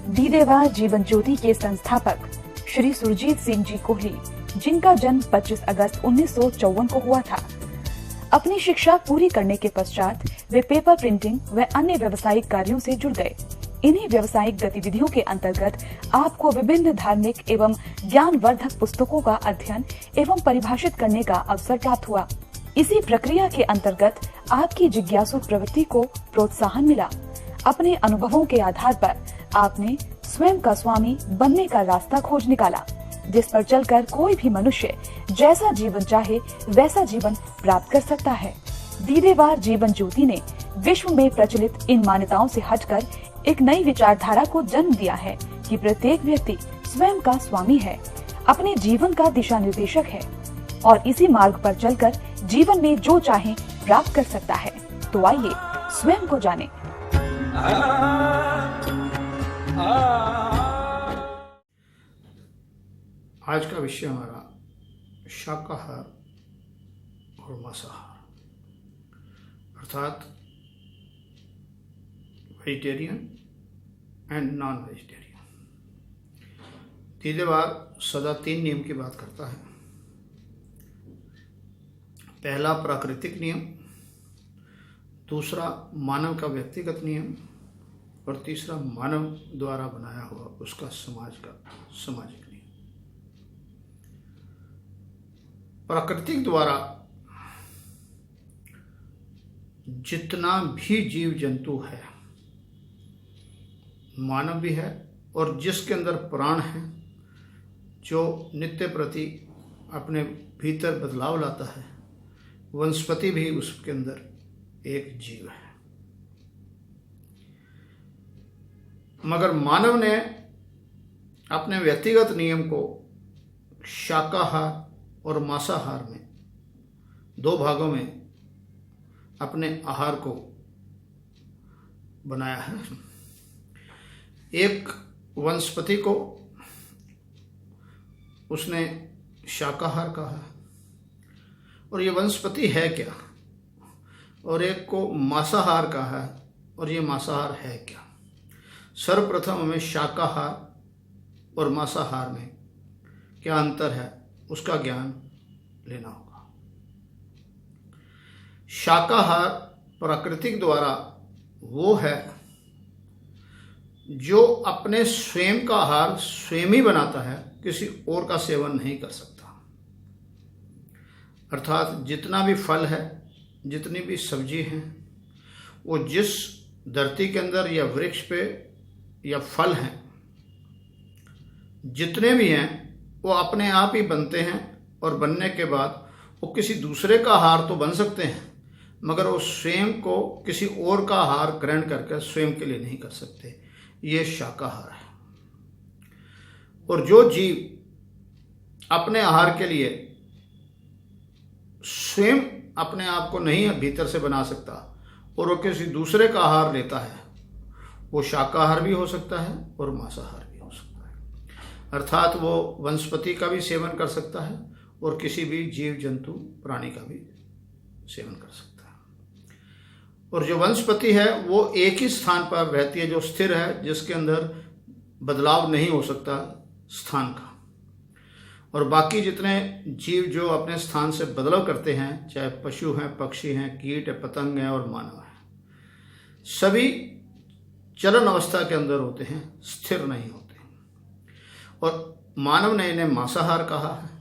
दीदेवार जीवन ज्योति के संस्थापक श्री सुरजीत सिंह जी कोहली, जिनका जन्म 25 अगस्त 1954 को हुआ था। अपनी शिक्षा पूरी करने के पश्चात वे पेपर प्रिंटिंग व अन्य व्यावसायिक कार्यों से जुड़ गए। इन्हीं व्यावसायिक गतिविधियों के अंतर्गत आपको विभिन्न धार्मिक एवं ज्ञानवर्धक पुस्तकों का अध्ययन एवं परिभाषित करने का अवसर प्राप्त हुआ। इसी प्रक्रिया के अंतर्गत आपकी जिज्ञासु प्रवृत्ति को प्रोत्साहन मिला। अपने अनुभवों के आधार पर आपने स्वयं का स्वामी बनने का रास्ता खोज निकाला, जिस पर चलकर कोई भी मनुष्य जैसा जीवन चाहे वैसा जीवन प्राप्त कर सकता है। दीदेवार जीवन ज्योति ने विश्व में प्रचलित इन मान्यताओं से हटकर एक नई विचारधारा को जन्म दिया है कि प्रत्येक व्यक्ति स्वयं का स्वामी है, अपने जीवन का दिशा निर्देशक है और इसी मार्ग पर चलकर जीवन में जो चाहे प्राप्त कर सकता है। तो आइए स्वयं को जाने। आज का विषय हमारा शाकाहार और मांसाहार अर्थात वेजिटेरियन एंड नॉन वेजिटेरियन। दीदेवार सदा 3 नियम की बात करता है। पहला प्राकृतिक नियम, दूसरा मानव का व्यक्तिगत नियम और तीसरा मानव द्वारा बनाया हुआ उसका समाज का सामाजिक नियम। प्राकृतिक द्वारा जितना भी जीव जंतु है, मानव भी है और जिसके अंदर प्राण है, जो नित्य प्रति अपने भीतर बदलाव लाता है, वनस्पति भी उसके अंदर एक जीव है। मगर मानव ने अपने व्यक्तिगत नियम को शाकाहार और मांसाहार में 2 भागों में अपने आहार को बनाया है। एक वनस्पति को उसने शाकाहार कहा है और ये वनस्पति है क्या, और एक को मांसाहार कहा है और ये मांसाहार है क्या। सर्वप्रथम हमें शाकाहार और मांसाहार में क्या अंतर है उसका ज्ञान लेना होगा। शाकाहार प्राकृतिक द्वारा वो है जो अपने स्वयं का आहार स्वयं ही बनाता है, किसी और का सेवन नहीं कर सकता। अर्थात जितना भी फल है, जितनी भी सब्जी हैं, वो जिस धरती के अंदर या वृक्ष पे या फल हैं, जितने भी हैं वो अपने आप ही बनते हैं और बनने के बाद वो किसी दूसरे का आहार तो बन सकते हैं, मगर वो स्वयं को किसी और का आहार ग्रहण करके स्वयं के लिए नहीं कर सकते। ये शाकाहार है। और जो जीव अपने आहार के लिए स्वयं अपने आप को नहीं भीतर से बना सकता और वो किसी दूसरे का आहार लेता है, वो शाकाहार भी हो सकता है और मांसाहार भी हो सकता है। अर्थात वो वनस्पति का भी सेवन कर सकता है और किसी भी जीव जंतु प्राणी का भी सेवन कर सकता है। और जो वनस्पति है वो एक ही स्थान पर रहती है, जो स्थिर है, जिसके अंदर बदलाव नहीं हो सकता स्थान का। और बाकी जितने जीव जो अपने स्थान से बदलाव करते हैं, चाहे पशु हैं, पक्षी हैं, कीट है, पतंग हैं और मानव हैं, सभी चलन अवस्था के अंदर होते हैं, स्थिर नहीं होते। और मानव ने इन्हें मांसाहार कहा है।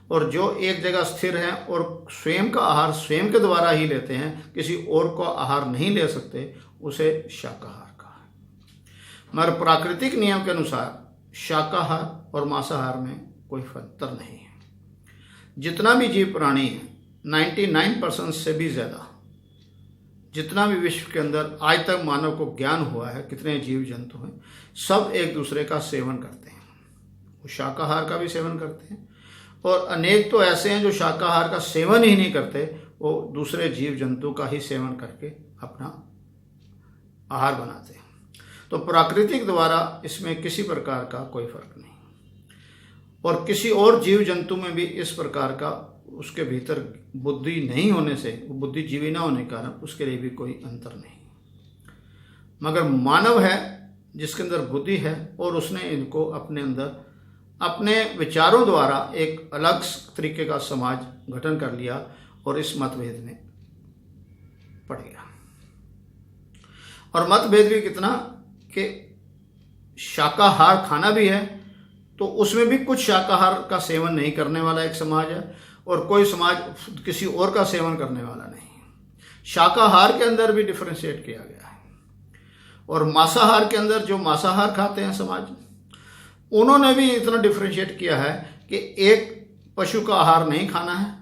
और जो एक जगह स्थिर हैं और स्वयं का आहार स्वयं के द्वारा ही लेते हैं, किसी और को आहार नहीं ले सकते, उसे शाकाहार कहा है। मगर प्राकृतिक नियम के अनुसार शाकाहार और मांसाहार में कोई अंतर नहीं है। जितना भी जीव प्राणी है, 99% से भी ज़्यादा, जितना भी विश्व के अंदर आज तक मानव को ज्ञान हुआ है, कितने जीव जंतु हैं, सब एक दूसरे का सेवन करते हैं। वो शाकाहार का भी सेवन करते हैं और अनेक तो ऐसे हैं जो शाकाहार का सेवन ही नहीं करते, वो दूसरे जीव जंतु का ही सेवन करके अपना आहार बनाते हैं। तो प्राकृतिक द्वारा इसमें किसी प्रकार का कोई फर्क नहीं, और किसी और जीव जंतु में भी इस प्रकार का उसके भीतर बुद्धि नहीं होने से, वो बुद्धिजीवी ना होने के कारण उसके लिए भी कोई अंतर नहीं। मगर मानव है जिसके अंदर बुद्धि है, और उसने इनको अपने अंदर अपने विचारों द्वारा एक अलग तरीके का समाज गठन कर लिया और इस मतभेद में पड़ गया। और मतभेद भी कितना कि शाकाहार खाना भी है तो उसमें भी कुछ शाकाहार का सेवन नहीं करने वाला एक समाज है और कोई समाज किसी और का सेवन करने वाला नहीं। शाकाहार के अंदर भी डिफरेंशिएट किया गया है। और मांसाहार के अंदर जो मांसाहार खाते हैं समाज, उन्होंने भी इतना डिफरेंशिएट किया है कि एक पशु का आहार नहीं खाना है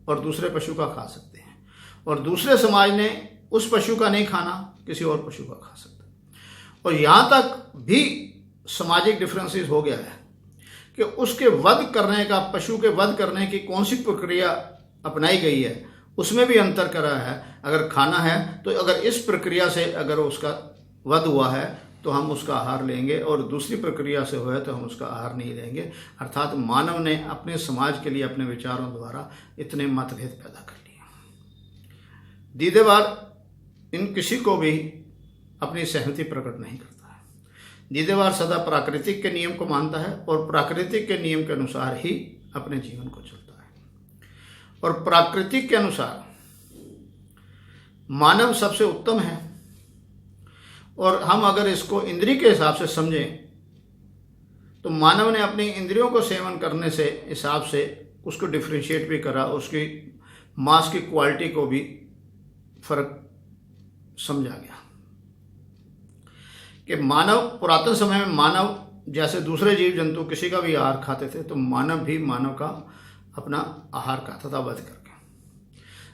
और दूसरे पशु का खा सकते हैं, और दूसरे समाज ने उस पशु का नहीं खाना, किसी और पशु का खा सकते हैं। और यहाँ तक भी सामाजिक डिफरेंसेस हो गया है कि उसके वध करने का, पशु के वध करने की कौन सी प्रक्रिया अपनाई गई है उसमें भी अंतर करा है। अगर खाना है तो अगर इस प्रक्रिया से अगर उसका वध हुआ है तो हम उसका आहार लेंगे, और दूसरी प्रक्रिया से हुआ है तो हम उसका आहार नहीं लेंगे। अर्थात मानव ने अपने समाज के लिए अपने विचारों द्वारा इतने मतभेद पैदा कर लिए। दीदेवार इन किसी को भी अपनी सहमति प्रकट नहीं करता है। दीदेवार सदा प्राकृतिक के नियम को मानता है और प्राकृतिक के नियम के अनुसार ही अपने जीवन को चलता है। और प्राकृतिक के अनुसार मानव सबसे उत्तम है, और हम अगर इसको इंद्रिय के हिसाब से समझें तो मानव ने अपनी इंद्रियों को सेवन करने से हिसाब से उसको डिफरेंशिएट भी करा, उसकी मांस की क्वालिटी को भी फर्क समझा गया कि मानव पुरातन समय में मानव जैसे दूसरे जीव जंतु किसी का भी आहार खाते थे, तो मानव भी मानव का अपना आहार खाता था वध करके।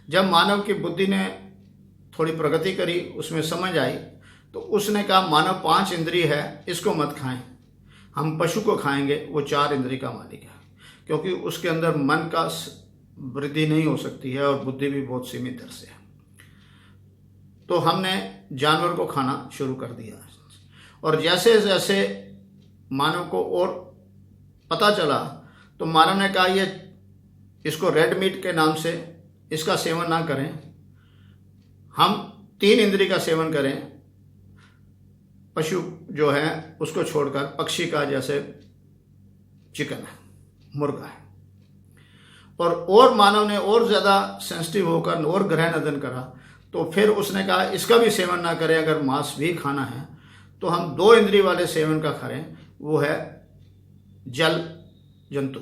जब मानव की बुद्धि ने थोड़ी प्रगति करी, उसमें समझ आई, तो उसने कहा मानव 5 इंद्रिय है, इसको मत खाएं, हम पशु को खाएंगे, वो 4 इंद्रिय का मालिक है, क्योंकि उसके अंदर मन का वृद्धि नहीं हो सकती है और बुद्धि भी बहुत सीमित दर से है। तो हमने जानवर को खाना शुरू कर दिया, और जैसे जैसे मानव को और पता चला तो मानव ने कहा ये इसको रेड मीट के नाम से इसका सेवन ना करें, हम 3 इंद्रिय का सेवन करें, पशु जो है उसको छोड़कर पक्षी का, जैसे चिकन है, मुर्गा है। और मानव ने और ज़्यादा सेंसिटिव होकर और गहन अध्ययन करा, तो फिर उसने कहा इसका भी सेवन ना करें, अगर मांस भी खाना है तो हम 2 इंद्रिय वाले सेवन का करें, वो है जल जंतु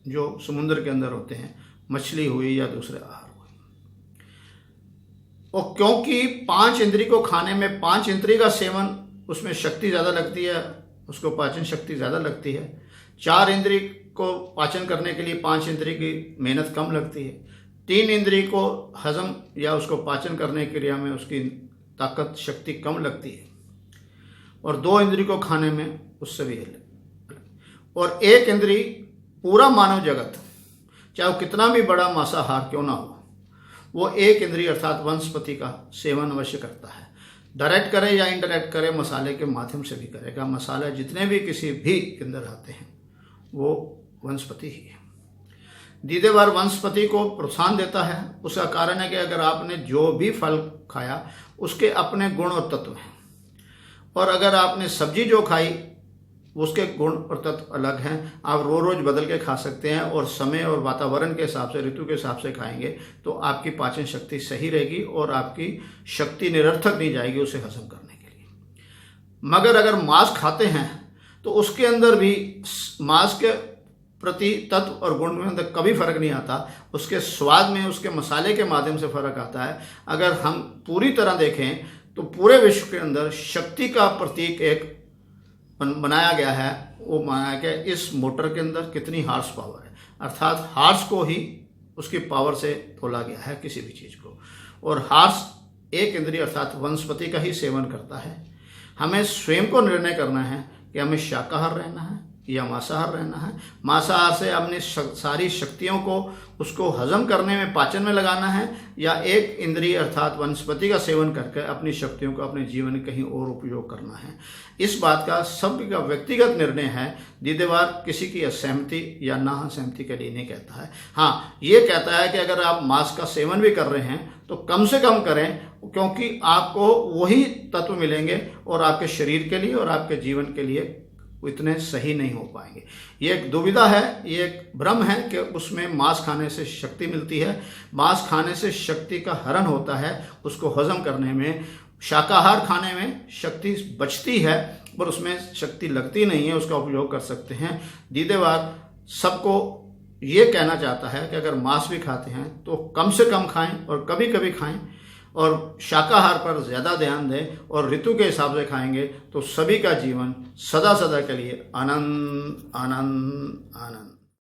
जो समुद्र के अंदर होते हैं, मछली हुई या दूसरे आहार हुए। और क्योंकि 5 इंद्रिय को खाने में 5 इंद्रिय का सेवन, उसमें शक्ति ज़्यादा लगती है, उसको पाचन शक्ति ज़्यादा लगती है। 4 इंद्रिय को पाचन करने के लिए 5 इंद्रिय की मेहनत कम लगती है। 3 इंद्रिय को हजम या उसको पाचन करने की क्रिया में उसकी ताकत शक्ति कम लगती है, और 2 इंद्रिय को खाने में उससे भी और 1 इंद्रिय पूरा मानव जगत, चाहे वो कितना भी बड़ा मांसाहार क्यों ना हो, वो 1 इंद्रिय अर्थात वनस्पति का सेवन अवश्य करता है। डायरेक्ट करे या इनडायरेक्ट करे, मसाले के माध्यम से भी करेगा। मसाले जितने भी किसी भी के अंदर आते हैं वो वनस्पति ही है। दीदेवार वनस्पति को प्रोत्साहन देता है। उसका कारण है कि अगर आपने जो भी फल खाया उसके अपने गुण और तत्व हैं, और अगर आपने सब्जी जो खाई उसके गुण और तत्व अलग हैं। आप रोज बदल के खा सकते हैं, और समय और वातावरण के हिसाब से, ऋतु के हिसाब से खाएंगे तो आपकी पाचन शक्ति सही रहेगी और आपकी शक्ति निरर्थक नहीं जाएगी उसे हजम करने के लिए। मगर अगर मांस खाते हैं तो उसके अंदर भी मांस के प्रति तत्व और गुण में अंदर कभी फर्क नहीं आता, उसके स्वाद में, उसके मसाले के माध्यम से फर्क आता है। अगर हम पूरी तरह देखें तो पूरे विश्व के अंदर शक्ति का प्रतीक एक बनाया गया है, वो बनाया गया इस मोटर के अंदर कितनी हार्स पावर है, अर्थात हार्स को ही उसकी पावर से तोला गया है किसी भी चीज़ को। और हार्स 1 इंद्रिय अर्थात वनस्पति का ही सेवन करता है। हमें स्वयं को निर्णय करना है कि हमें शाकाहार रहना है या मांसाहार रहना है। मांसाहार से अपनी सारी शक्तियों को उसको हजम करने में, पाचन में लगाना है, या एक इंद्रिय अर्थात वनस्पति का सेवन करके अपनी शक्तियों को अपने जीवन में कहीं और उपयोग करना है। इस बात का सबका व्यक्तिगत निर्णय है। दीदेवार किसी की असहमति या ना असहमति के लिए नहीं कहता है। हाँ, ये कहता है कि अगर आप मांस का सेवन भी कर रहे हैं तो कम से कम करें, क्योंकि आपको वही तत्व मिलेंगे और आपके शरीर के लिए और आपके जीवन के लिए इतने सही नहीं हो पाएंगे। ये एक दुविधा है, ये एक भ्रम है कि उसमें मांस खाने से शक्ति मिलती है। मांस खाने से शक्ति का हरण होता है, उसको हजम करने में। शाकाहार खाने में शक्ति बचती है पर उसमें शक्ति लगती नहीं है, उसका उपयोग कर सकते हैं। दीदेवार सबको ये कहना चाहता है कि अगर मांस भी खाते हैं तो कम से कम खाएं और कभी कभी खाएं, और शाकाहार पर ज़्यादा ध्यान दें और ऋतु के हिसाब से खाएंगे तो सभी का जीवन सदा सदा के लिए आनंद आनंद आनंद।